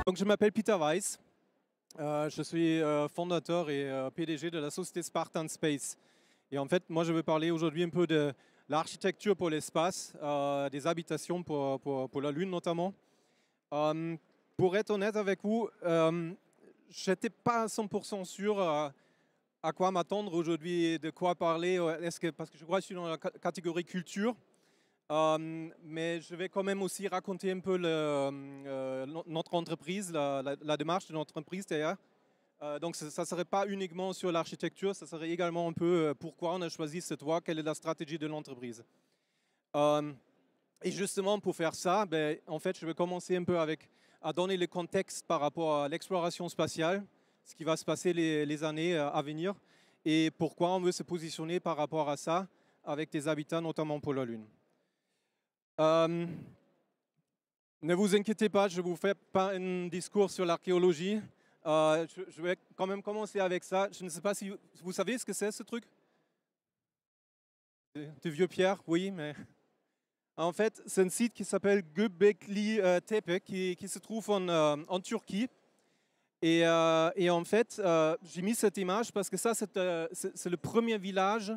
Donc, je m'appelle Peter Weiss. Je suis fondateur et PDG de la société Spartan Space. Et en fait, moi, je veux parler aujourd'hui un peu de l'architecture pour l'espace, des habitations pour la Lune notamment. Pour être honnête avec vous, je n'étais pas à 100% sûr à quoi m'attendre aujourd'hui et de quoi parler. Parce que je crois que je suis dans la catégorie culture. Mais je vais quand même aussi raconter un peu notre entreprise, la démarche de notre entreprise d'ailleurs. Donc ça ne serait pas uniquement sur l'architecture, ça serait également un peu pourquoi on a choisi cette voie, quelle est la stratégie de l'entreprise. Et justement pour faire ça, en fait je vais commencer un peu à donner le contexte par rapport à l'exploration spatiale, ce qui va se passer les années à venir et pourquoi on veut se positionner par rapport à ça avec des habitats notamment pour la Lune. Ne vous inquiétez pas, je ne vous fais pas un discours sur l'archéologie. Je vais quand même commencer avec ça. Je ne sais pas si vous savez ce que c'est ce truc. De vieux pierre, oui, mais en fait, c'est un site qui s'appelle Göbekli Tepe qui se trouve en Turquie. Et en fait, j'ai mis cette image parce que ça, c'est le premier village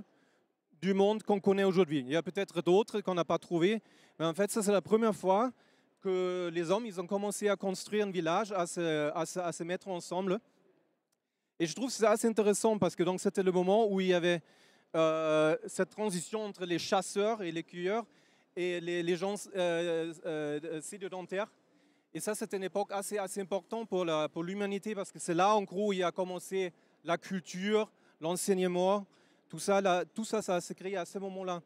du monde qu'on connaît aujourd'hui. Il y a peut-être d'autres qu'on n'a pas trouvés, mais en fait, ça, c'est la première fois que les hommes ils ont commencé à construire un village, à se mettre ensemble. Et je trouve ça assez intéressant parce que c'était le moment où il y avait cette transition entre les chasseurs et les cueilleurs et les gens sédentaires. Et ça, c'est une époque assez importante pour l'humanité parce que c'est là, en gros, où il a commencé la culture, l'enseignement, tout ça, ça s'est créé à ce moment-là.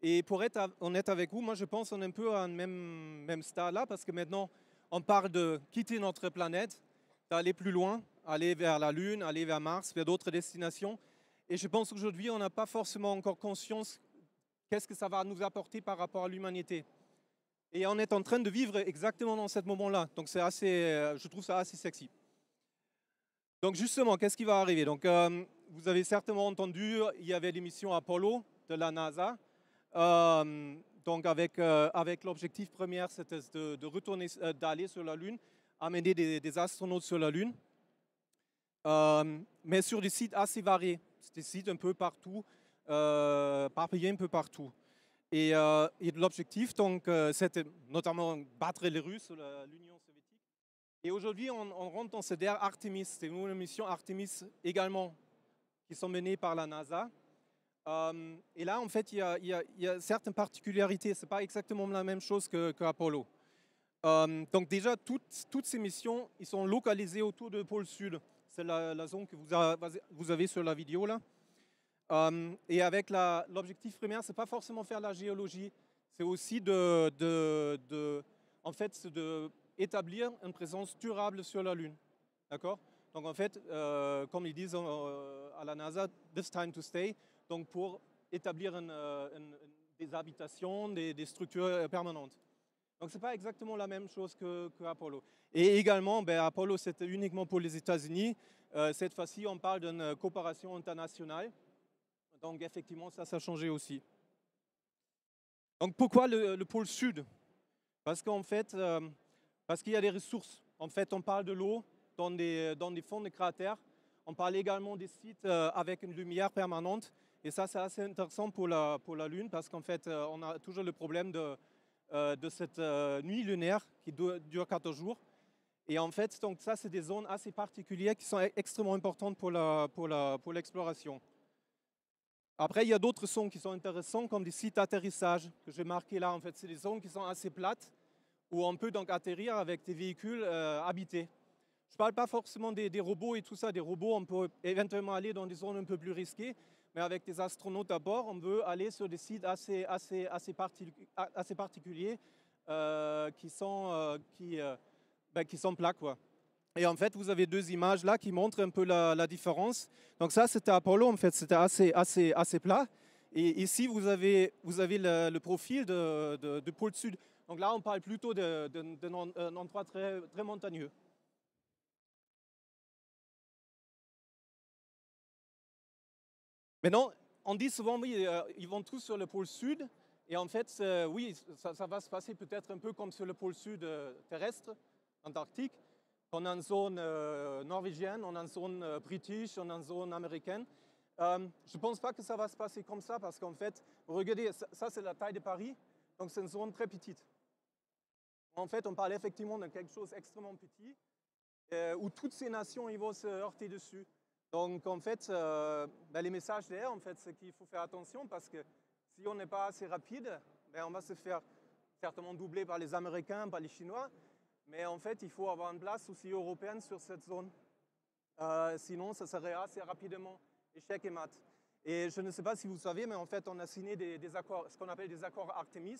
Et pour être honnête avec vous, moi je pense qu'on est un peu à un même stade là, parce que maintenant on parle de quitter notre planète, d'aller plus loin, aller vers la Lune, aller vers Mars, vers d'autres destinations. Et je pense qu'aujourd'hui on n'a pas forcément encore conscience qu'est-ce que ça va nous apporter par rapport à l'humanité. Et on est en train de vivre exactement dans ce moment-là. Donc c'est je trouve ça assez sexy. Donc justement, qu'est-ce qui va arriver? Donc vous avez certainement entendu, il y avait l'émission Apollo de la NASA. Donc avec l'objectif premier, c'était de retourner, d'aller sur la Lune, amener des astronautes sur la Lune, mais sur des sites assez variés, des sites un peu partout, éparpillés un peu partout. Et l'objectif, donc, c'était notamment battre les Russes, l'Union soviétique. Et aujourd'hui, on rentre dans cette ère Artemis, c'est une mission Artemis également, qui sont menées par la NASA. Et là, en fait, il y a certaines particularités. Ce n'est pas exactement la même chose que Apollo. Donc déjà, toutes ces missions, ils sont localisées autour du pôle sud. C'est la zone que vous avez sur la vidéo là. Et avec l'objectif primaire, ce n'est pas forcément faire la géologie, c'est aussi en fait, d'établir une présence durable sur la Lune. D'accord? Donc en fait, comme ils disent à la NASA, this time to stay, donc pour établir des habitations, des structures permanentes. Donc ce n'est pas exactement la même chose que Apollo. Et également, Apollo, c'était uniquement pour les États-Unis. Cette fois-ci, on parle d'une coopération internationale. Donc effectivement, ça a changé aussi. Donc pourquoi le pôle sud? Parce qu'en fait, parce qu'il y a des ressources. En fait, on parle de l'eau dans des fonds de cratères. On parle également des sites avec une lumière permanente. Et ça, c'est assez intéressant pour la Lune parce qu'en fait, on a toujours le problème de cette nuit lunaire qui dure 14 jours. Et en fait, donc ça, c'est des zones assez particulières qui sont extrêmement importantes pour l'exploration. Après, il y a d'autres zones qui sont intéressantes, comme des sites d'atterrissage que j'ai marqués là. En fait, c'est des zones qui sont assez plates, où on peut donc atterrir avec des véhicules habités. Je ne parle pas forcément des robots et tout ça. Des robots, on peut éventuellement aller dans des zones un peu plus risquées, mais avec des astronautes à bord, on veut aller sur des sites assez particuliers qui sont plats, quoi. Et en fait, vous avez deux images là qui montrent un peu la différence. Donc ça, c'était Apollo, en fait, c'était assez plat. Et ici, vous avez le profil du pôle sud. Donc là, on parle plutôt d'un endroit très, très montagneux. Maintenant, on dit souvent, oui, ils vont tous sur le pôle sud. Et en fait, oui, ça va se passer peut-être un peu comme sur le pôle sud terrestre, antarctique. On a une zone norvégienne, on a une zone british, on a une zone américaine. Je ne pense pas que ça va se passer comme ça parce qu'en fait, regardez, ça c'est la taille de Paris, donc c'est une zone très petite. En fait, on parle effectivement de quelque chose d'extrêmement petit où toutes ces nations ils vont se heurter dessus. Donc en fait, les messages derrière, en fait, c'est qu'il faut faire attention parce que si on n'est pas assez rapide, on va se faire certainement doubler par les Américains, par les Chinois, mais en fait, il faut avoir une place aussi européenne sur cette zone. Sinon, ça serait assez rapidement échec et mat. Et je ne sais pas si vous savez, mais en fait, on a signé des accords, ce qu'on appelle des accords Artemis.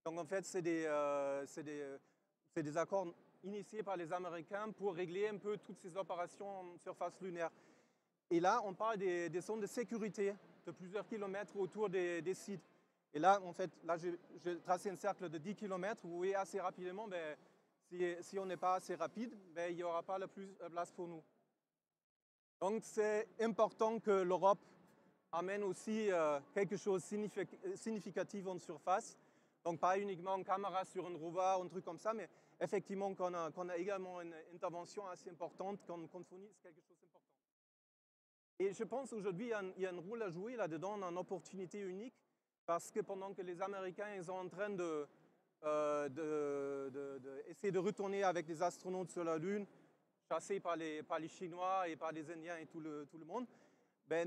Donc en fait, c'est des accords initiés par les Américains pour régler un peu toutes ces opérations en surface lunaire. Et là, on parle des zones de sécurité de plusieurs kilomètres autour des sites. Et là, en fait, là, j'ai tracé un cercle de 10 km. Vous voyez assez rapidement, si on n'est pas assez rapide, il n'y aura pas la place pour nous. Donc, c'est important que l'Europe amène aussi quelque chose de significatif en surface. Donc, pas uniquement une caméra sur un rover ou un truc comme ça, mais effectivement qu'on a également une intervention assez importante, qu'on fournisse quelque chose d'important. Et je pense qu'aujourd'hui, il y a un rôle à jouer là-dedans, on a une opportunité unique, parce que pendant que les Américains ils sont en train d'essayer de retourner avec des astronautes sur la Lune, chassés par les Chinois et par les Indiens et tout le monde,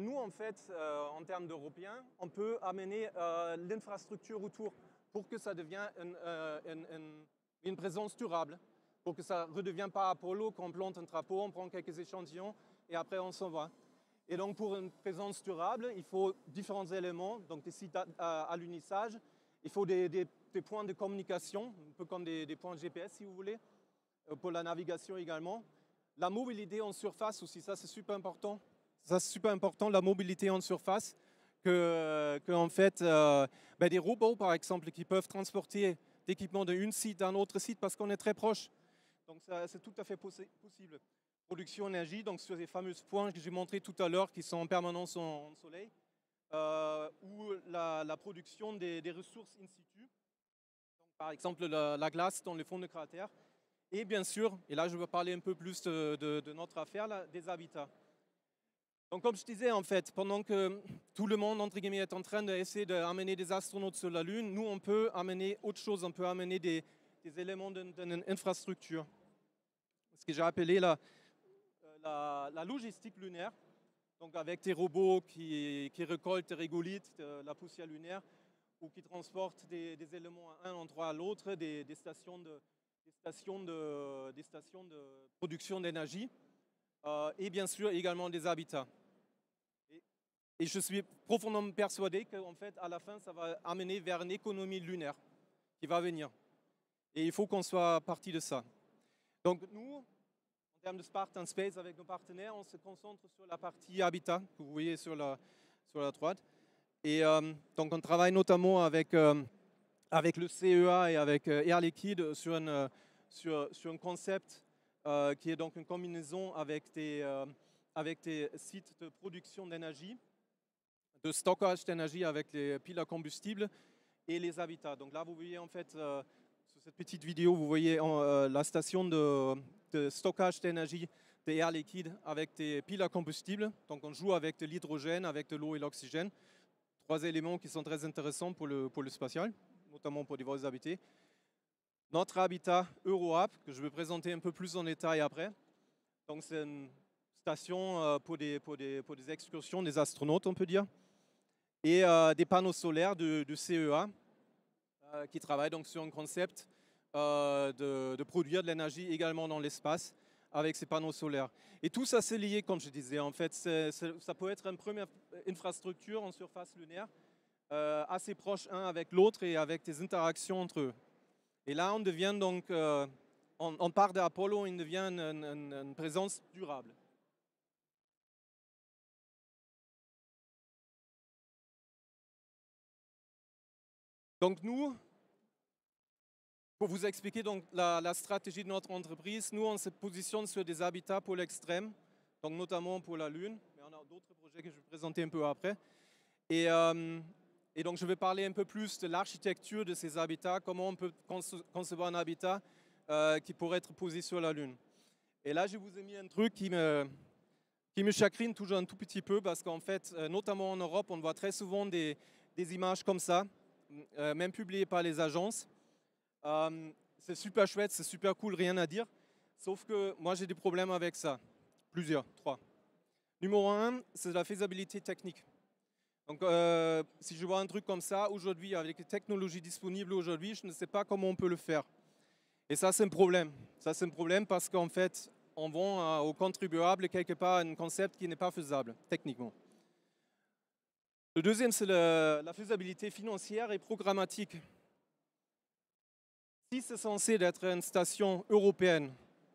nous, en fait, en termes d'Européens, on peut amener l'infrastructure autour pour que ça devienne une présence durable, pour que ça ne redevienne pas Apollo, qu'on plante un drapeau, on prend quelques échantillons et après on s'en va. Et donc pour une présence durable, il faut différents éléments, donc des sites à l'unissage, il faut des points de communication, un peu comme des points GPS si vous voulez, pour la navigation également. La mobilité en surface aussi, ça c'est super important. Ça c'est super important, la mobilité en surface, que en fait, des robots par exemple qui peuvent transporter l'équipement d'un site à un autre site parce qu'on est très proche. Donc c'est tout à fait possible. Production d'énergie, donc sur ces fameux points que j'ai montrés tout à l'heure qui sont en permanence en soleil, ou la production des ressources in situ, donc, par exemple la glace dans les fonds de cratères, et bien sûr, et là je veux parler un peu plus de notre affaire, là, des habitats. Donc comme je disais, en fait, pendant que tout le monde, entre guillemets, est en train d'essayer d'amener des astronautes sur la Lune, nous on peut amener autre chose, on peut amener des éléments d'une infrastructure. Ce que j'ai appelé la logistique lunaire, donc avec des robots qui récoltent et régolithent la poussière lunaire ou qui transportent des éléments à un endroit à l'autre, des stations de production d'énergie et bien sûr également des habitats. Et je suis profondément persuadé qu'en fait, à la fin, ça va amener vers une économie lunaire qui va venir. Et il faut qu'on soit partie de ça. Donc nous, en termes de Spartan Space, avec nos partenaires, on se concentre sur la partie habitat que vous voyez sur la droite. Et donc on travaille notamment avec le CEA et avec Air Liquide sur un concept qui est donc une combinaison avec des sites de production d'énergie, de stockage d'énergie avec les piles à combustible et les habitats. Donc là, vous voyez en fait, sur cette petite vidéo, vous voyez la station de stockage d'énergie de Air Liquide avec des piles à combustible. Donc on joue avec de l'hydrogène, avec de l'eau et l'oxygène. 3 éléments qui sont très intéressants pour le spatial, notamment pour des vols habités. Notre habitat EuroHub, que je vais présenter un peu plus en détail après. Donc c'est une station pour des excursions des astronautes, on peut dire. Et des panneaux solaires de CEA qui travaillent donc sur un concept de produire de l'énergie également dans l'espace avec ces panneaux solaires. Et tout ça c'est lié, comme je disais. En fait, ça peut être une première infrastructure en surface lunaire assez proche un avec l'autre et avec des interactions entre eux. Et là, on devient donc, on part d'Apollo, on devient une présence durable. Donc nous, pour vous expliquer donc la stratégie de notre entreprise, nous on se positionne sur des habitats pour l'extrême, donc notamment pour la Lune, mais on a d'autres projets que je vais présenter un peu après. Et donc je vais parler un peu plus de l'architecture de ces habitats, comment on peut concevoir un habitat qui pourrait être posé sur la Lune. Et là, je vous ai mis un truc qui me chagrine toujours un tout petit peu parce qu'en fait, notamment en Europe, on voit très souvent des images comme ça, même publiées par les agences. C'est super chouette, c'est super cool, rien à dire. Sauf que moi, j'ai des problèmes avec ça. Plusieurs, 3. Numéro 1, c'est la faisabilité technique. Donc, si je vois un truc comme ça, aujourd'hui, avec les technologies disponibles aujourd'hui, je ne sais pas comment on peut le faire. Et ça, c'est un problème. Ça, c'est un problème parce qu'en fait, on vend aux contribuables quelque part un concept qui n'est pas faisable, techniquement. Le deuxième, c'est la faisabilité financière et programmatique. Si c'est censé être une station européenne,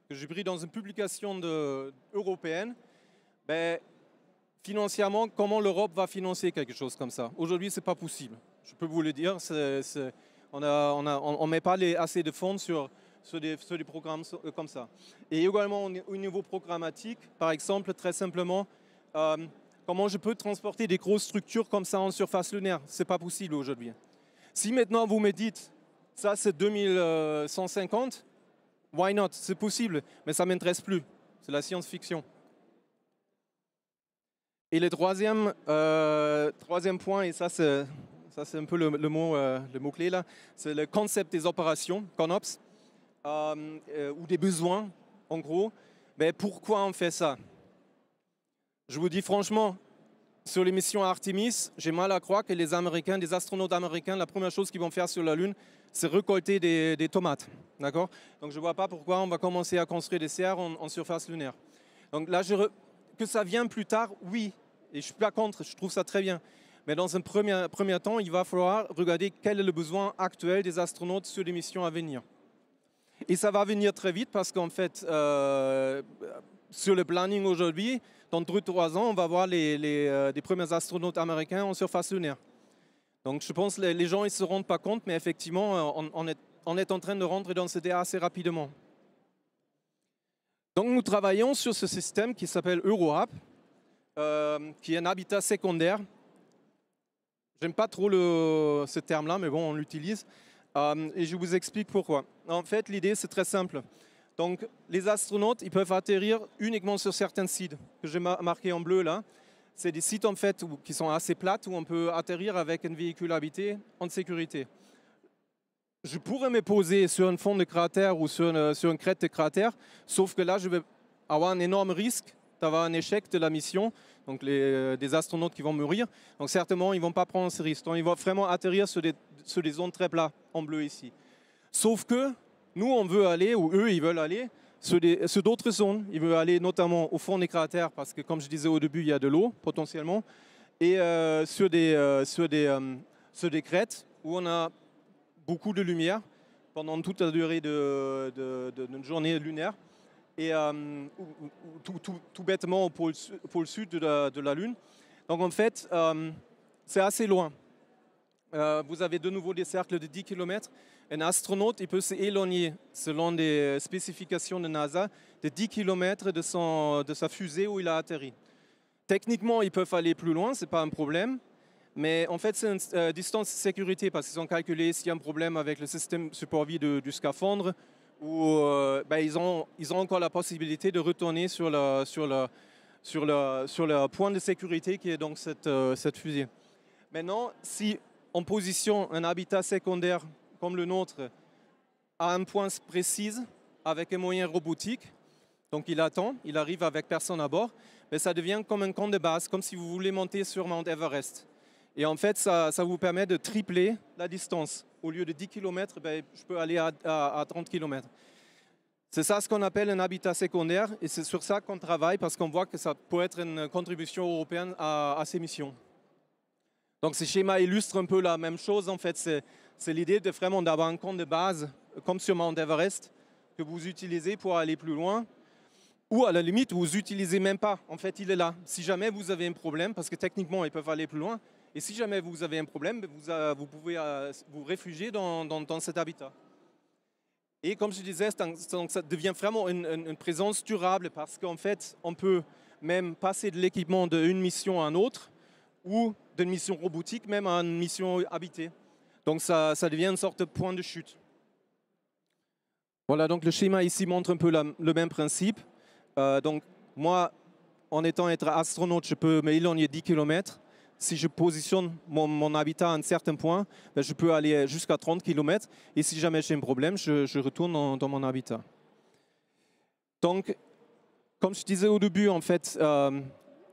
que j'ai pris dans une publication européenne, ben, financièrement, comment l'Europe va financer quelque chose comme ça? Aujourd'hui, ce n'est pas possible. Je peux vous le dire, on ne met pas assez de fonds sur des programmes comme ça. Et également au niveau programmatique, par exemple, très simplement, comment je peux transporter des grosses structures comme ça en surface lunaire? Ce n'est pas possible aujourd'hui. Si maintenant vous me dites, ça c'est 2150, why not? C'est possible, mais ça ne m'intéresse plus. C'est la science-fiction. Et le troisième point, et ça c'est un peu le mot-clé là, c'est le concept des opérations, ConOps, ou des besoins, en gros. Mais pourquoi on fait ça? Je vous dis franchement, sur les missions Artemis, j'ai mal à croire que les astronautes américains, la première chose qu'ils vont faire sur la Lune, c'est récolter des tomates. D'accord? Donc je ne vois pas pourquoi on va commencer à construire des serres en surface lunaire. Donc là, que ça vienne plus tard, oui. Et je ne suis pas contre, je trouve ça très bien. Mais dans un premier temps, il va falloir regarder quel est le besoin actuel des astronautes sur les missions à venir. Et ça va venir très vite parce qu'en fait, sur le planning aujourd'hui, dans 2-3 ans, on va voir les premiers astronautes américains en surface lunaire. Donc je pense que les gens ne se rendent pas compte, mais effectivement, on est en train de rentrer dans cette ère assez rapidement. Donc nous travaillons sur ce système qui s'appelle EuroHAB, qui est un habitat secondaire. J'aime pas trop ce terme-là, mais bon, on l'utilise. Et je vous explique pourquoi. En fait, l'idée, c'est très simple. Donc, les astronautes, ils peuvent atterrir uniquement sur certains sites que j'ai marqués en bleu là. C'est des sites en fait qui sont assez plates où on peut atterrir avec un véhicule habité en sécurité. Je pourrais me poser sur un fond de cratère ou sur une crête de cratère, sauf que là, je vais avoir un énorme risque d'avoir un échec de la mission, donc des astronautes qui vont mourir. Donc certainement, ils ne vont pas prendre ce risque. Donc ils vont vraiment atterrir sur des zones très plates, en bleu ici. Sauf que nous, on veut aller, ou eux, ils veulent aller sur d'autres zones. Ils veulent aller notamment au fond des cratères, parce que comme je disais au début, il y a de l'eau, potentiellement, et sur des crêtes où on a beaucoup de lumière pendant toute la durée d'une journée lunaire. Et tout bêtement au pôle sud de la Lune. Donc en fait, c'est assez loin. Vous avez de nouveau des cercles de 10 km. Un astronaute, il peut s'éloigner, selon des spécifications de NASA, de 10 km de sa fusée où il a atterri. Techniquement, ils peuvent aller plus loin, ce n'est pas un problème. Mais en fait, c'est une distance de sécurité parce qu'ils ont calculé s'il y a un problème avec le système support-vie du scaphandre, où ils ont encore la possibilité de retourner sur le point de sécurité qui est donc cette fusée. Maintenant, si on positionne un habitat secondaire comme le nôtre à un point précis avec un moyen robotique, donc il attend, il arrive avec personne à bord, mais ça devient comme un camp de base, comme si vous voulez monter sur Mount Everest. Et en fait, ça vous permet de tripler la distance. Au lieu de 10 km, je peux aller à 30 km. C'est ça ce qu'on appelle un habitat secondaire et c'est sur ça qu'on travaille parce qu'on voit que ça peut être une contribution européenne à ces missions. Donc ce schéma illustre un peu la même chose. En fait, c'est l'idée de vraiment d'avoir un camp de base, comme sur Mount Everest, que vous utilisez pour aller plus loin. Ou à la limite, vous n'utilisez même pas. En fait, il est là. Si jamais vous avez un problème, parce que techniquement, ils peuvent aller plus loin, et si jamais vous avez un problème, vous pouvez vous réfugier dans cet habitat. Et comme je disais, ça devient vraiment une présence durable parce qu'en fait, on peut même passer de l'équipement d'une mission à une autre ou d'une mission robotique même à une mission habitée. Donc ça devient une sorte de point de chute. Voilà, donc le schéma ici montre un peu le même principe. Donc moi, en étant astronaute, je peux m'éloigner 10 km. Si je positionne mon habitat à un certain point, ben, je peux aller jusqu'à 30 km. Et si jamais j'ai un problème, je retourne dans mon habitat. Donc, comme je disais au début, en fait,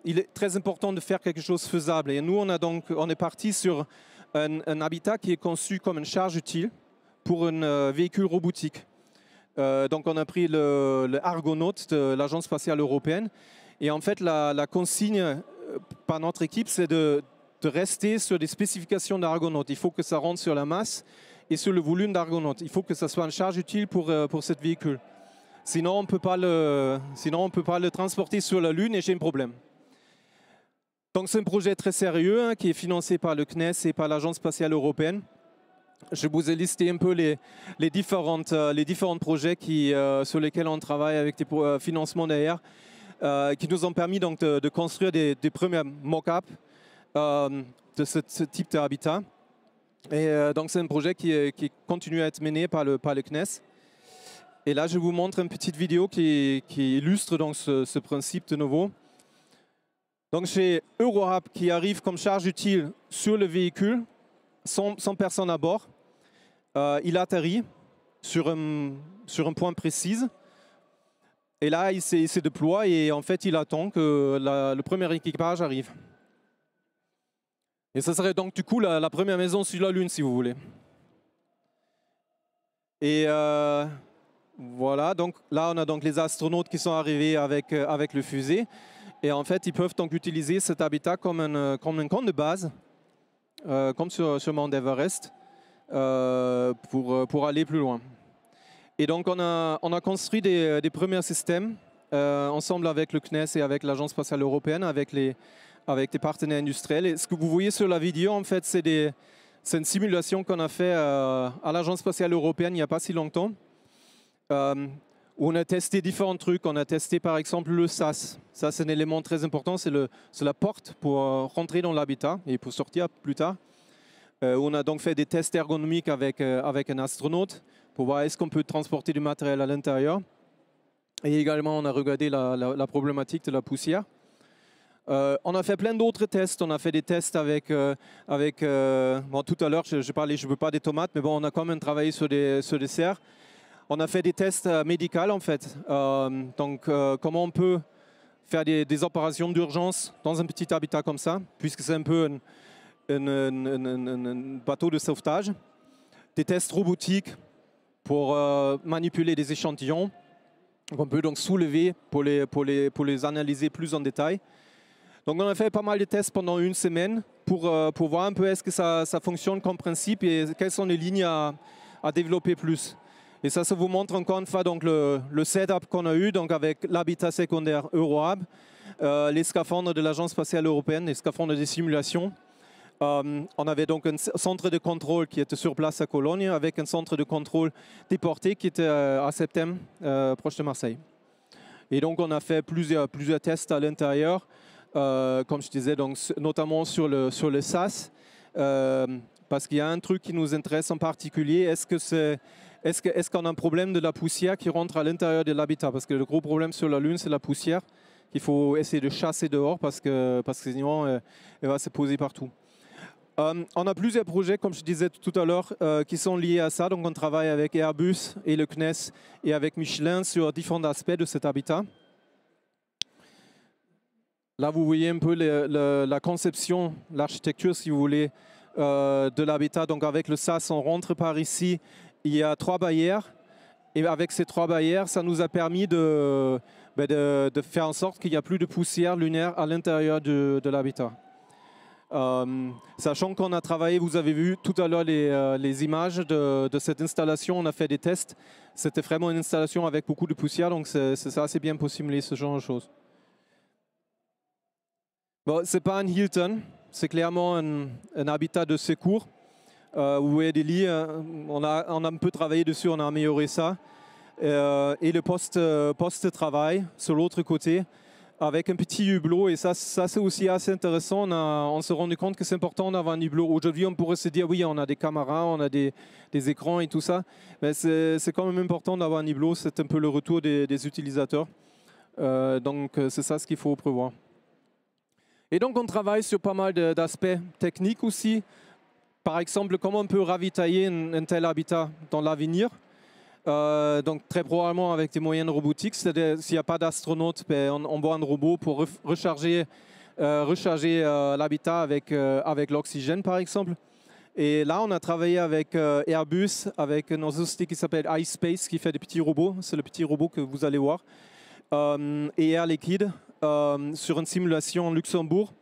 il est très important de faire quelque chose de faisable. Et nous, on est parti sur un habitat qui est conçu comme une charge utile pour un véhicule robotique. Donc, on a pris le Argonaut de l'Agence spatiale européenne. Et en fait, la consigne par notre équipe, c'est de rester sur les spécifications d'Argonaut. Il faut que ça rentre sur la masse et sur le volume d'Argonaut. Il faut que ça soit une charge utile pour ce véhicule. Sinon, on ne peut pas le transporter sur la Lune et j'ai un problème. Donc, c'est un projet très sérieux hein, qui est financé par le CNES et par l'Agence spatiale européenne. Je vous ai listé un peu les différents projets sur lesquels on travaille avec des financements derrière. Qui nous ont permis donc de construire des premiers mock-ups de ce type d'habitat. Et donc c'est un projet qui continue à être mené par le CNES. Et là, je vous montre une petite vidéo qui illustre donc ce principe de nouveau. Donc j'ai EuroHub qui arrive comme charge utile sur le véhicule, sans personne à bord. Il atterrit sur un point précis. Et là, il se déploie et en fait, il attend que le premier équipage arrive. Et ça serait donc du coup la première maison sur la Lune, si vous voulez. Et voilà, donc là, on a donc les astronautes qui sont arrivés avec le fusée. Et en fait, ils peuvent donc utiliser cet habitat comme un camp de base, comme sur Mount Everest, pour aller plus loin. Et donc, on a construit des premiers systèmes ensemble avec le CNES et avec l'Agence spatiale européenne, avec des partenaires industriels. Et ce que vous voyez sur la vidéo, en fait, c'est une simulation qu'on a fait à l'Agence spatiale européenne il n'y a pas si longtemps, où on a testé différents trucs. On a testé, par exemple, le SAS. Ça, c'est un élément très important. C'est la porte pour rentrer dans l'habitat et pour sortir plus tard. On a donc fait des tests ergonomiques avec un astronaute, pour voir est-ce qu'on peut transporter du matériel à l'intérieur. Et également, on a regardé la problématique de la poussière. On a fait plein d'autres tests. On a fait des tests avec bon, tout à l'heure, je parlais, je ne veux pas des tomates, mais bon, on a quand même travaillé sur des cerfs. On a fait des tests médicaux, en fait. Donc, comment on peut faire des opérations d'urgence dans un petit habitat comme ça, puisque c'est un peu un bateau de sauvetage. Des tests robotiques pour manipuler des échantillons qu'on peut donc soulever pour les analyser plus en détail. Donc on a fait pas mal de tests pendant une semaine pour voir un peu est-ce que ça fonctionne comme principe et quelles sont les lignes à développer plus. Et ça vous montre encore une fois donc le setup qu'on a eu donc avec l'habitat secondaire EuroHub, les scaphandres de l'Agence spatiale européenne, les scaphandres de simulation. On avait donc un centre de contrôle qui était sur place à Cologne avec un centre de contrôle déporté qui était à Septem, proche de Marseille. Et donc on a fait plusieurs tests à l'intérieur, comme je disais, donc, notamment sur le SAS, parce qu'il y a un truc qui nous intéresse en particulier. Est-ce qu'on a un problème de la poussière qui rentre à l'intérieur de l'habitat? Parce que le gros problème sur la Lune, c'est la poussière qu'il faut essayer de chasser dehors parce que sinon elle va se poser partout. On a plusieurs projets, comme je disais tout à l'heure, qui sont liés à ça. Donc on travaille avec Airbus et le CNES et avec Michelin sur différents aspects de cet habitat. Là, vous voyez un peu la conception, l'architecture, si vous voulez, de l'habitat. Donc avec le SAS, on rentre par ici. Il y a 3 barrières. Et avec ces 3 barrières, ça nous a permis de faire en sorte qu'il n'y a plus de poussière lunaire à l'intérieur de l'habitat. Sachant qu'on a travaillé, vous avez vu tout à l'heure les images de cette installation, on a fait des tests. C'était vraiment une installation avec beaucoup de poussière, donc c'est assez bien pour simuler ce genre de choses. Bon, ce n'est pas un Hilton, c'est clairement un habitat de secours. Vous voyez des lits, on a un peu travaillé dessus, on a amélioré ça. Et le poste-travail sur l'autre côté, avec un petit hublot, et ça c'est aussi assez intéressant. On s'est rendu compte que c'est important d'avoir un hublot. Aujourd'hui, on pourrait se dire, oui, on a des caméras, on a des écrans et tout ça, mais c'est quand même important d'avoir un hublot, c'est un peu le retour des utilisateurs. Donc c'est ça ce qu'il faut prévoir. Et donc on travaille sur pas mal d'aspects techniques aussi. Par exemple, comment on peut ravitailler un tel habitat dans l'avenir. Donc très probablement avec des moyens robotiques. C'est-à-dire s'il n'y a pas d'astronaute, ben, on envoie un robot pour recharger l'habitat avec l'oxygène par exemple. Et là, on a travaillé avec Airbus, avec une société qui s'appelle iSpace, qui fait des petits robots. C'est le petit robot que vous allez voir. Et Air Liquide, sur une simulation en Luxembourg.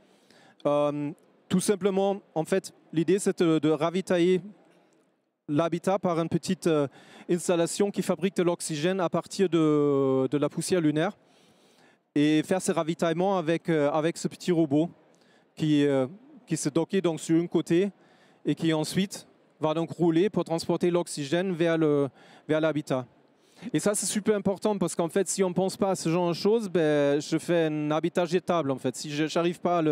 Tout simplement, en fait, l'idée, c'est de ravitailler l'habitat par une petite installation qui fabrique de l'oxygène à partir de la poussière lunaire. Et faire ce ravitaillement avec ce petit robot qui se dockait donc sur un côté et qui ensuite va donc rouler pour transporter l'oxygène vers l'habitat. Et ça, c'est super important parce qu'en fait, si on ne pense pas à ce genre de choses, ben, je fais un habitat jetable en fait. Si je n'arrive pas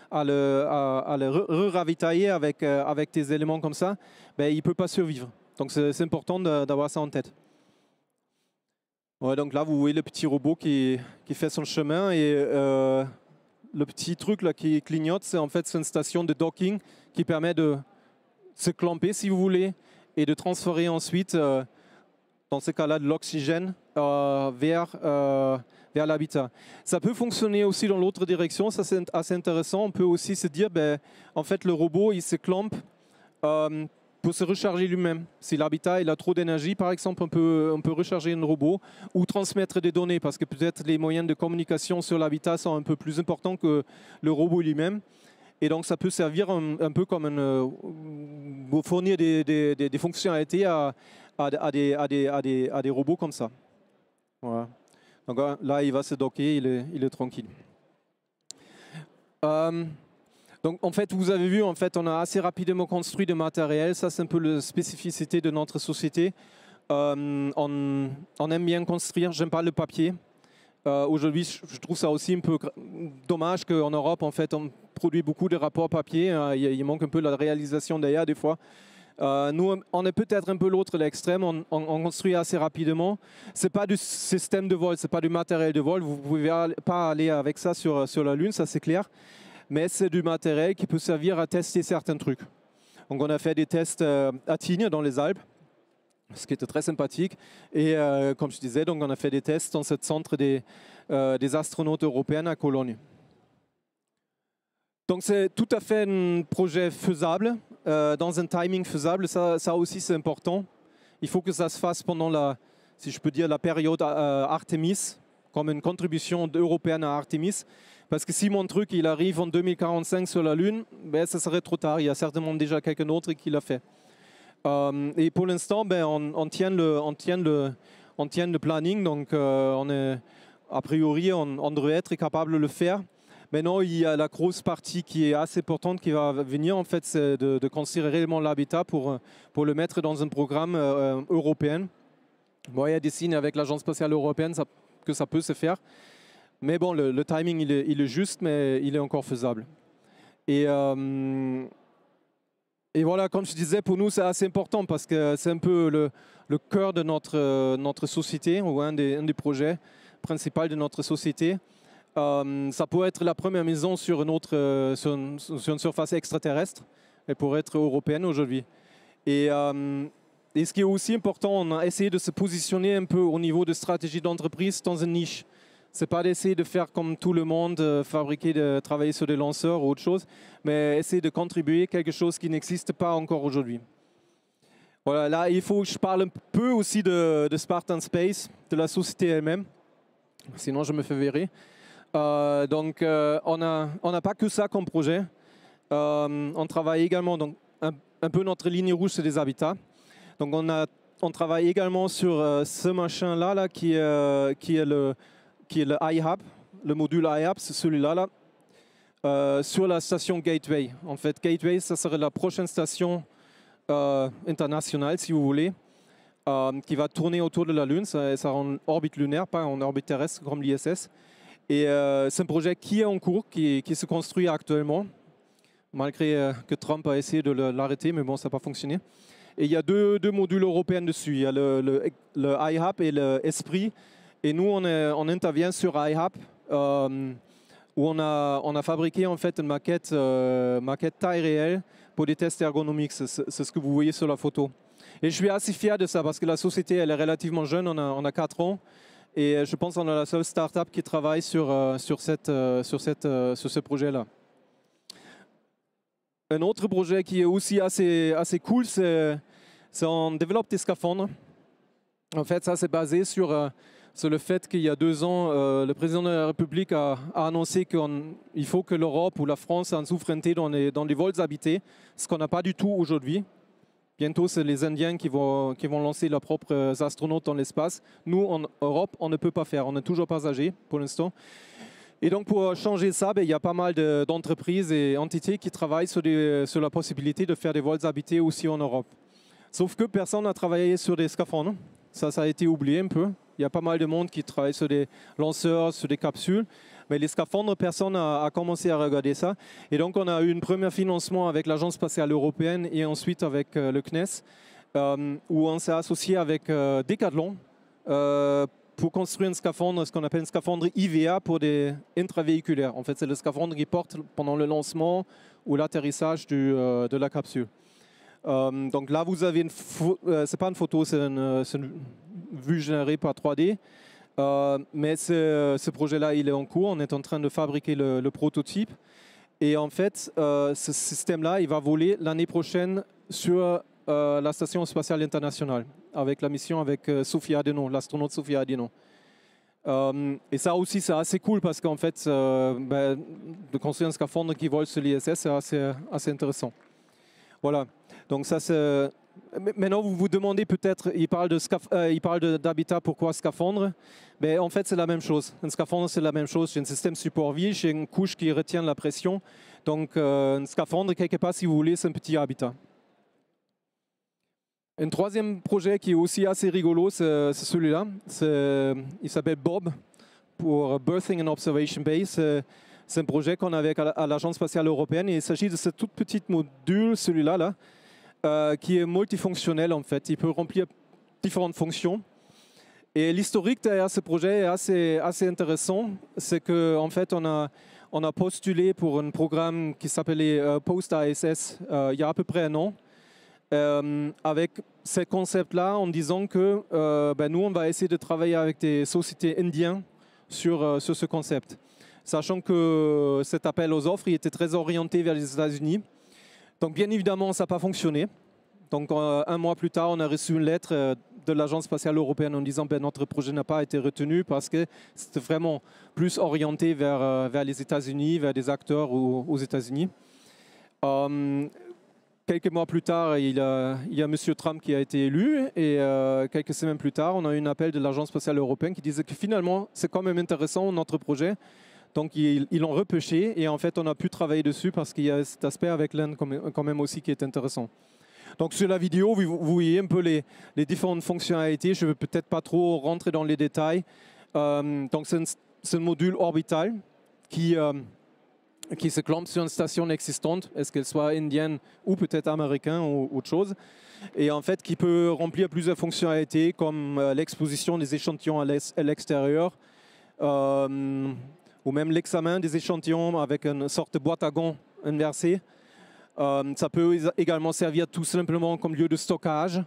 à le ravitailler avec des éléments comme ça, ben, il ne peut pas survivre. Donc c'est important d'avoir ça en tête. Ouais, donc là, vous voyez le petit robot qui fait son chemin et le petit truc là qui clignote, c'est en fait une station de docking qui permet de se clamper si vous voulez et de transférer ensuite, dans ce cas-là, de l'oxygène vers l'habitat. Ça peut fonctionner aussi dans l'autre direction, ça c'est assez intéressant. On peut aussi se dire, ben, en fait, le robot, il se clampe pour se recharger lui-même. Si l'habitat il a trop d'énergie, par exemple, on peut recharger un robot ou transmettre des données parce que peut-être les moyens de communication sur l'habitat sont un peu plus importants que le robot lui-même. Et donc, ça peut servir un peu comme pour fournir des fonctionnalités à des robots comme ça. Voilà. Donc là, il va se docker, il est tranquille. Donc, en fait, vous avez vu, en fait, on a assez rapidement construit du matériel. Ça, c'est un peu la spécificité de notre société. On aime bien construire. J'aime pas le papier. Aujourd'hui, je trouve ça aussi un peu dommage qu'en Europe, en fait, on produit beaucoup de rapports papier. Il manque un peu la réalisation derrière des fois. Nous, on est peut-être un peu l'autre l'extrême. On construit assez rapidement. C'est pas du système de vol, c'est pas du matériel de vol. Vous pouvez pas aller avec ça sur la Lune, ça c'est clair. Mais c'est du matériel qui peut servir à tester certains trucs. Donc, on a fait des tests à Tignes, dans les Alpes, ce qui était très sympathique. Et comme je disais, donc on a fait des tests dans ce centre des astronautes européens à Cologne. Donc c'est tout à fait un projet faisable, dans un timing faisable. Ça aussi c'est important. Il faut que ça se fasse pendant si je peux dire, la période Artemis, comme une contribution européenne à Artemis. Parce que si mon truc il arrive en 2045 sur la Lune, ben, ça serait trop tard. Il y a certainement déjà quelqu'un d'autre qui l'a fait. Et pour l'instant, ben, on tient le planning, donc a priori, on devrait être capable de le faire. Maintenant, il y a la grosse partie qui est assez importante qui va venir, en fait, c'est de construire réellement l'habitat pour le mettre dans un programme européen. Bon, il y a des signes avec l'Agence spatiale européenne que ça peut se faire. Mais bon, le timing, il est juste, mais il est encore faisable. Et voilà, comme je disais, pour nous, c'est assez important parce que c'est un peu le cœur de notre société, ou un des projets principaux de notre société. Ça peut être la première maison sur une surface extraterrestre. Elle pourrait être européenne aujourd'hui. Et ce qui est aussi important, on a essayé de se positionner un peu au niveau de stratégie d'entreprise dans une niche. Ce n'est pas d'essayer de faire comme tout le monde, travailler sur des lanceurs ou autre chose, mais essayer de contribuer à quelque chose qui n'existe pas encore aujourd'hui. Voilà, là, il faut que je parle un peu aussi de Spartan Space, de la société elle-même, sinon je me fais virer. Donc, on n'a pas que ça comme projet. On travaille également, donc, un peu notre ligne rouge, c'est des habitats. Donc, on travaille également sur ce machin-là qui est le iHub, le module iHub, c'est celui-là, sur la station Gateway. En fait, Gateway, ça serait la prochaine station internationale, si vous voulez, qui va tourner autour de la Lune. Ça en orbite lunaire, pas en orbite terrestre comme l'ISS. Et c'est un projet qui est en cours, qui se construit actuellement, malgré que Trump a essayé de l'arrêter, mais bon, ça n'a pas fonctionné. Et il y a deux modules européens dessus. Il y a le iHub et l'Esprit. Et nous, on intervient sur iHap, où on a fabriqué en fait une maquette taille réelle pour des tests ergonomiques. C'est ce que vous voyez sur la photo. Et je suis assez fier de ça parce que la société, elle est relativement jeune, on a 4 ans. Et je pense qu'on est la seule start-up qui travaille sur ce projet-là. Un autre projet qui est aussi assez cool, c'est on développe des scaphandres. En fait, ça c'est basé sur le fait qu'il y a 2 ans, le président de la République a annoncé qu'il faut que l'Europe ou la France ait une souveraineté dans les vols habités, ce qu'on n'a pas du tout aujourd'hui. Bientôt, c'est les Indiens qui vont lancer leurs propres astronautes dans l'espace. Nous, en Europe, on ne peut pas faire. On est toujours passager pour l'instant. Et donc, pour changer ça, il y a pas mal d'entreprises et entités qui travaillent sur la possibilité de faire des vols habités aussi en Europe. Sauf que personne n'a travaillé sur des scaphandres. Ça a été oublié un peu. Il y a pas mal de monde qui travaille sur des lanceurs, sur des capsules. Mais les scaphandres, personne n'a commencé à regarder ça. Et donc, on a eu un premier financement avec l'Agence spatiale européenne et ensuite avec le CNES, où on s'est associé avec Decathlon pour construire un scaphandre, ce qu'on appelle un scaphandre IVA pour des intravéhiculaires. En fait, c'est le scaphandre qui porte pendant le lancement ou l'atterrissage de la capsule. Donc là, vous avez c'est pas une photo, c'est une vue générée par 3D. Mais ce projet-là, il est en cours. On est en train de fabriquer le prototype. Et en fait, ce système-là, il va voler l'année prochaine sur la Station spatiale internationale, avec la mission avec Sophie Adenon, l'astronaute Sophie Adenon. Et ça aussi, c'est assez cool parce qu'en fait, de construire un scaphandre qui vole sur l'ISS, c'est assez intéressant. Voilà. Donc ça, c'est... Maintenant, vous vous demandez peut-être, il parle d'habitat, pourquoi scaphandre? Mais en fait, c'est la même chose. Un scaphandre, c'est la même chose. J'ai un système support vie, j'ai une couche qui retient la pression. Donc, un scaphandre, quelque part, si vous voulez, c'est un petit habitat. Un troisième projet qui est aussi assez rigolo, c'est celui-là. Il s'appelle Bob, pour Berthing and Observation Base. C'est un projet qu'on a avec à l'Agence spatiale européenne. Et il s'agit de ce tout petit module, celui-là, qui est multifonctionnel en fait. Il peut remplir différentes fonctions. Et l'historique derrière ce projet est assez intéressant. C'est qu'en fait, on a postulé pour un programme qui s'appelait Post-ISS il y a à peu près un an, avec ces concepts-là en disant que nous, on va essayer de travailler avec des sociétés indiennes sur ce concept. Sachant que cet appel aux offres il était très orienté vers les États-Unis. Donc bien évidemment, ça n'a pas fonctionné. Donc 1 mois plus tard, on a reçu une lettre de l'Agence spatiale européenne en disant que notre projet n'a pas été retenu parce que c'était vraiment plus orienté vers les États-Unis, vers des acteurs aux États-Unis. Quelques mois plus tard, il y a M. Trump qui a été élu et quelques semaines plus tard, on a eu un appel de l'Agence spatiale européenne qui disait que finalement, c'est quand même intéressant notre projet. Donc ils l'ont repêché et en fait on a pu travailler dessus parce qu'il y a cet aspect avec l'Inde quand même aussi qui est intéressant. Donc sur la vidéo, vous voyez un peu les différentes fonctionnalités. Je ne veux peut-être pas trop rentrer dans les détails. Donc c'est un module orbital qui se clampe sur une station existante, est-ce qu'elle soit indienne ou peut-être américaine ou autre chose. Et en fait qui peut remplir plusieurs fonctionnalités comme l'exposition des échantillons à l'extérieur, ou même l'examen des échantillons avec une sorte de boîte à gants inversée. Ça peut également servir tout simplement comme lieu de stockage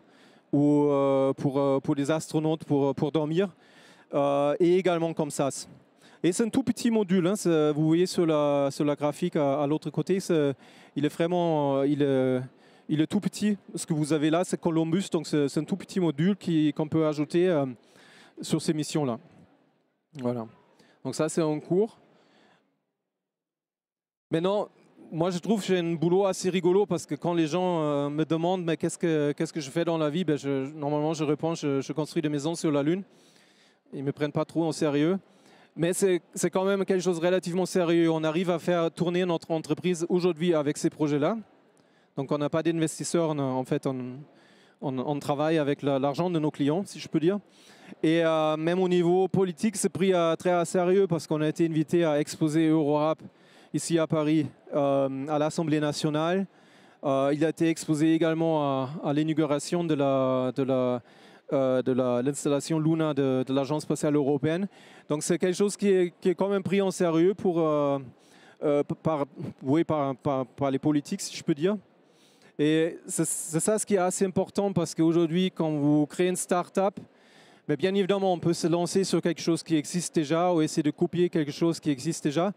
ou pour les astronautes pour dormir, et également comme SAS. Et c'est un tout petit module, hein, vous voyez sur la graphique à l'autre côté, il est vraiment il est tout petit. Ce que vous avez là, c'est Columbus, donc c'est un tout petit module qu'on peut ajouter sur ces missions-là. Voilà. Donc ça, c'est en cours. Maintenant, moi, je trouve que j'ai un boulot assez rigolo parce que quand les gens me demandent mais qu'est-ce que je fais dans la vie, normalement, je réponds je construis des maisons sur la Lune. Ils ne me prennent pas trop en sérieux. Mais c'est quand même quelque chose de relativement sérieux. On arrive à faire tourner notre entreprise aujourd'hui avec ces projets-là. Donc, on n'a pas d'investisseurs. En fait, on travaille avec l'argent de nos clients, si je peux dire. Et même au niveau politique, c'est pris très à sérieux parce qu'on a été invité à exposer EuroRAP ici à Paris, à l'Assemblée nationale. Il a été exposé également à l'inauguration de de l'installation Luna de l'Agence spatiale européenne. Donc c'est quelque chose qui est quand même pris en sérieux par les politiques, si je peux dire. Et c'est ça ce qui est assez important, parce qu'aujourd'hui, quand vous créez une start-up, mais bien évidemment, on peut se lancer sur quelque chose qui existe déjà ou essayer de copier quelque chose qui existe déjà.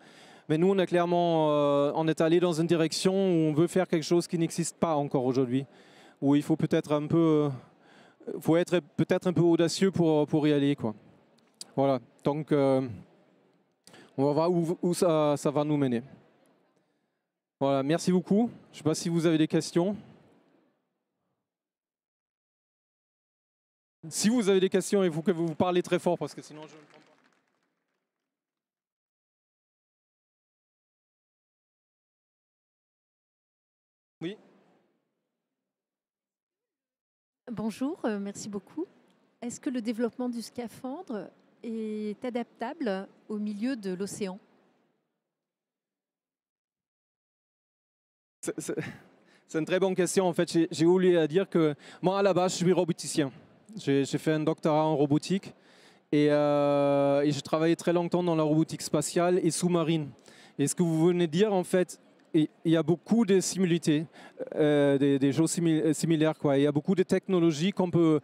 Mais nous, on est clairement on est allé dans une direction où on veut faire quelque chose qui n'existe pas encore aujourd'hui, où il faut peut-être un peu, faut être peut-être un peu audacieux pour y aller, quoi. Voilà. Donc, on va voir où ça va nous mener. Voilà. Merci beaucoup. Je ne sais pas si vous avez des questions. Si vous avez des questions, il faut que vous parlez très fort, parce que sinon je ne comprends pas. Oui. Bonjour, merci beaucoup. Est-ce que le développement du scaphandre est adaptable au milieu de l'océan? C'est une très bonne question. En fait, j'ai oublié à dire que moi, à la base, je suis roboticien. J'ai fait un doctorat en robotique et j'ai travaillé très longtemps dans la robotique spatiale et sous-marine. Et ce que vous venez de dire, en fait, il y a beaucoup de similitudes, des choses similaires, quoi. Il y a beaucoup de technologies qu'on peut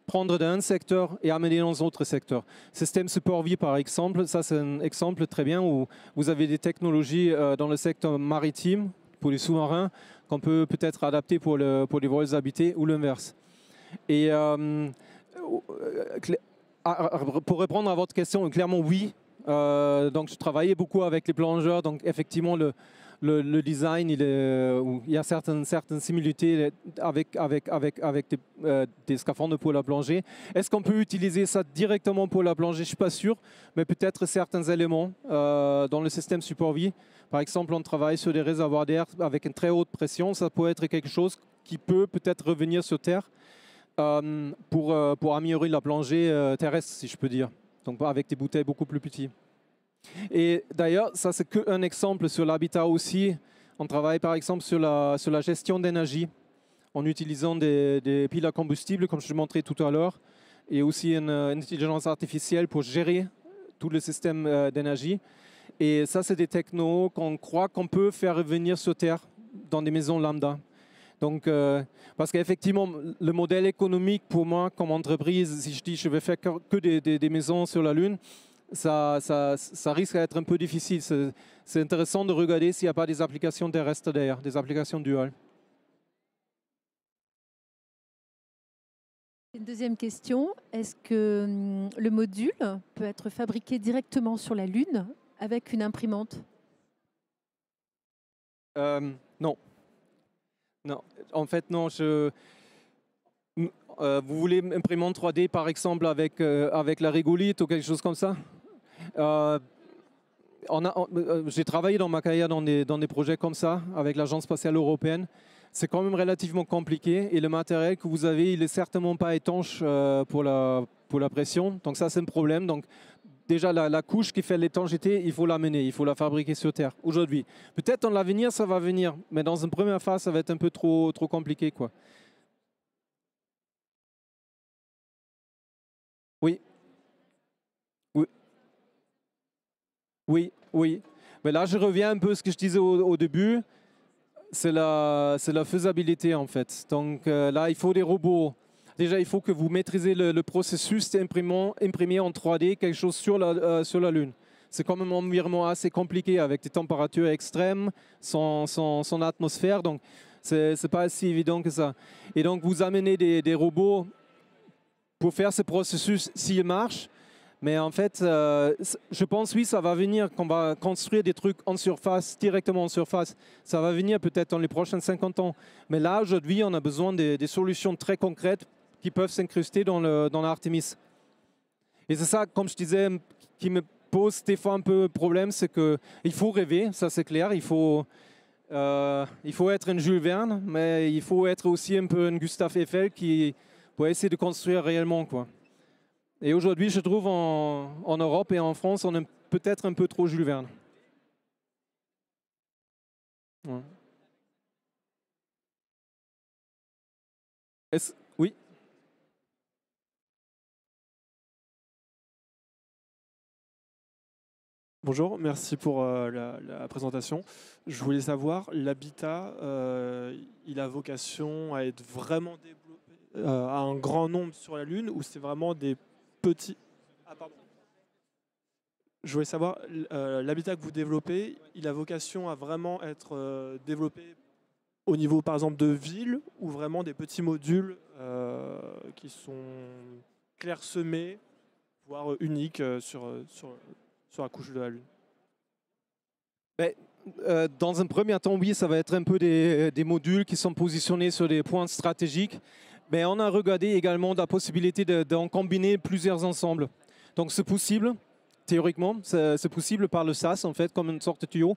prendre d'un secteur et amener dans un autre secteur. Système support vie, par exemple, ça c'est un exemple très bien où vous avez des technologies dans le secteur maritime, pour les sous-marins, qu'on peut peut-être adapter pour les vols habités ou l'inverse. Et pour répondre à votre question, clairement oui. Donc je travaillais beaucoup avec les plongeurs, donc effectivement le design, il y a certaines similitudes avec des scaphandres pour la plongée. Est-ce qu'on peut utiliser ça directement pour la plongée? Je ne suis pas sûr, mais peut-être certains éléments dans le système support vie. Par exemple, on travaille sur des réservoirs d'air avec une très haute pression. Ça peut être quelque chose qui peut peut-être revenir sur Terre pour améliorer la plongée terrestre, si je peux dire. Donc avec des bouteilles beaucoup plus petites. Et d'ailleurs, ça c'est qu'un exemple sur l'habitat aussi. On travaille par exemple sur la gestion d'énergie en utilisant des piles à combustible, comme je te montrais tout à l'heure, et aussi une intelligence artificielle pour gérer tout le système d'énergie. Et ça, c'est des technos qu'on croit qu'on peut faire revenir sur Terre dans des maisons lambda. Donc, parce qu'effectivement, le modèle économique pour moi, comme entreprise, si je dis je vais faire que des maisons sur la Lune, ça risque d'être un peu difficile. C'est intéressant de regarder s'il n'y a pas des applications terrestres derrière, des applications duales. Une deuxième question, est-ce que le module peut être fabriqué directement sur la Lune avec une imprimante? Non. Non. En fait, non. Vous voulez une imprimante 3D, par exemple, avec la régolite ou quelque chose comme ça? J'ai travaillé dans ma carrière dans des projets comme ça, avec l'Agence spatiale européenne. C'est quand même relativement compliqué et le matériel que vous avez, il n'est certainement pas étanche pour la pression. Donc ça, c'est un problème. Donc déjà, la couche qui fait l'étanchéité, il faut l'amener, il faut la fabriquer sur Terre aujourd'hui. Peut-être dans l'avenir, ça va venir, mais dans une première phase, ça va être un peu trop compliqué, quoi. Oui. Oui. Oui, oui. Mais là, je reviens un peu à ce que je disais au début. C'est la faisabilité, en fait. Donc là, il faut des robots. Déjà, il faut que vous maîtrisez le processus d'imprimer en 3D quelque chose sur la Lune. C'est quand même un environnement assez compliqué avec des températures extrêmes, sans atmosphère. Donc, ce n'est pas si évident que ça. Et donc, vous amenez des robots pour faire ce processus s'il marche. Mais en fait, je pense, oui, ça va venir, qu'on va construire des trucs en surface, directement en surface. Ça va venir peut-être dans les prochains 50 ans. Mais là, aujourd'hui, on a besoin des solutions très concrètes qui peuvent s'incruster dans l'Artemis. Et c'est ça, comme je disais, qui me pose des fois un peu problème, c'est qu'il faut rêver, ça c'est clair. Il faut être un Jules Verne, mais il faut être aussi un peu un Gustave Eiffel pour essayer de construire réellement, quoi. Et aujourd'hui, je trouve en Europe et en France, on est peut-être un peu trop Jules Verne. Ouais. Oui. Bonjour, merci pour la présentation. Je voulais savoir, l'habitat, il a vocation à être vraiment développé à un grand nombre sur la Lune ou c'est vraiment des petits... Ah, pardon. Je voulais savoir, l'habitat que vous développez, il a vocation à vraiment être développé au niveau, par exemple, de villes ou vraiment des petits modules qui sont clairsemés, voire uniques sur la couche de la Lune? Ben, dans un premier temps, oui, ça va être un peu des modules qui sont positionnés sur des points stratégiques. Mais on a regardé également la possibilité d'en combiner plusieurs ensembles. Donc c'est possible, théoriquement, c'est possible par le SAS, en fait, comme une sorte de tuyau.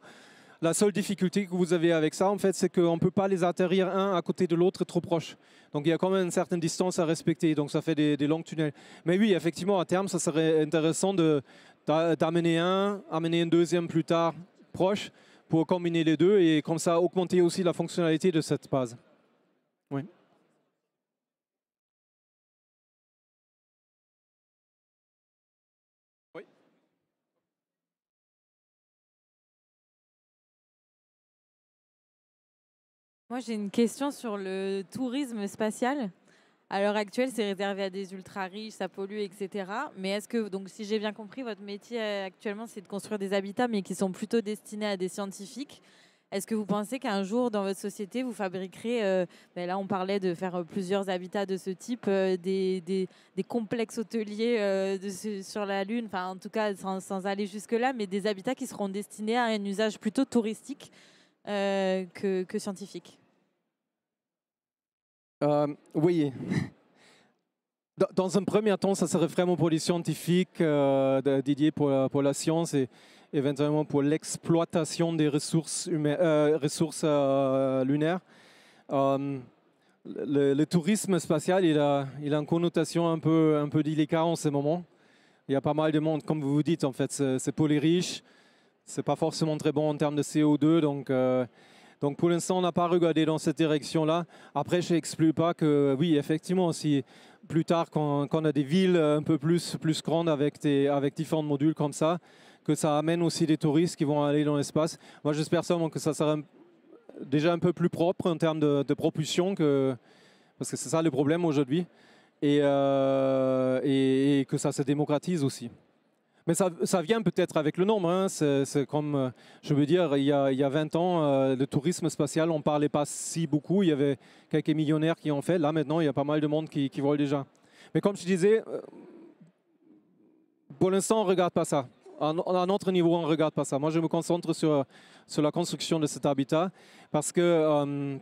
La seule difficulté que vous avez avec ça, en fait, c'est qu'on ne peut pas les atterrir un à côté de l'autre trop proche. Donc il y a quand même une certaine distance à respecter, donc ça fait des longs tunnels. Mais oui, effectivement, à terme, ça serait intéressant d'amener amener un deuxième plus tard proche pour combiner les deux et comme ça augmenter aussi la fonctionnalité de cette base. Oui. Oui. Moi, j'ai une question sur le tourisme spatial. À l'heure actuelle, c'est réservé à des ultra riches, ça pollue, etc. Mais est-ce que, donc, si j'ai bien compris, votre métier actuellement, c'est de construire des habitats, mais qui sont plutôt destinés à des scientifiques. Est-ce que vous pensez qu'un jour, dans votre société, vous fabriquerez, ben là, on parlait de faire plusieurs habitats de ce type, des complexes hôteliers sur la Lune, enfin, en tout cas, sans aller jusque-là, mais des habitats qui seront destinés à un usage plutôt touristique que scientifique? Oui. Dans un premier temps, ça serait vraiment pour les scientifiques dédiés pour la science et éventuellement pour l'exploitation des ressources, ressources lunaires. Le tourisme spatial, il a une connotation un peu délicate en ce moment. Il y a pas mal de monde, comme vous dites, en fait, c'est pour les riches. C'est pas forcément très bon en termes de CO2, donc pour l'instant, on n'a pas regardé dans cette direction-là. Après, je n'exclus pas que, oui, effectivement, si plus tard, quand on a des villes un peu plus grandes avec différents modules comme ça, que ça amène aussi des touristes qui vont aller dans l'espace. Moi, j'espère seulement que ça sera déjà un peu plus propre en termes de propulsion, parce que c'est ça le problème aujourd'hui, et que ça se démocratise aussi. Mais ça vient peut-être avec le nombre. Hein. C'est comme, je veux dire, il y a 20 ans, le tourisme spatial, on ne parlait pas si beaucoup. Il y avait quelques millionnaires qui en fait. Là, maintenant, il y a pas mal de monde qui vole déjà. Mais comme je disais, pour l'instant, on ne regarde pas ça. À un autre niveau, on ne regarde pas ça. Moi, je me concentre sur la construction de cet habitat parce que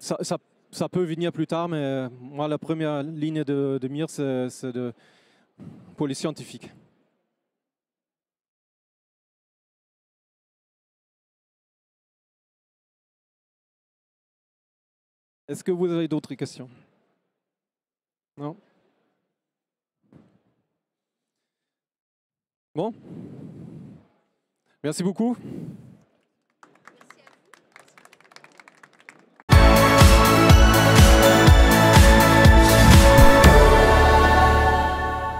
ça peut venir plus tard. Mais moi, la première ligne de mire, c'est pour les scientifiques. Est-ce que vous avez d'autres questions? Non? Bon. Merci beaucoup.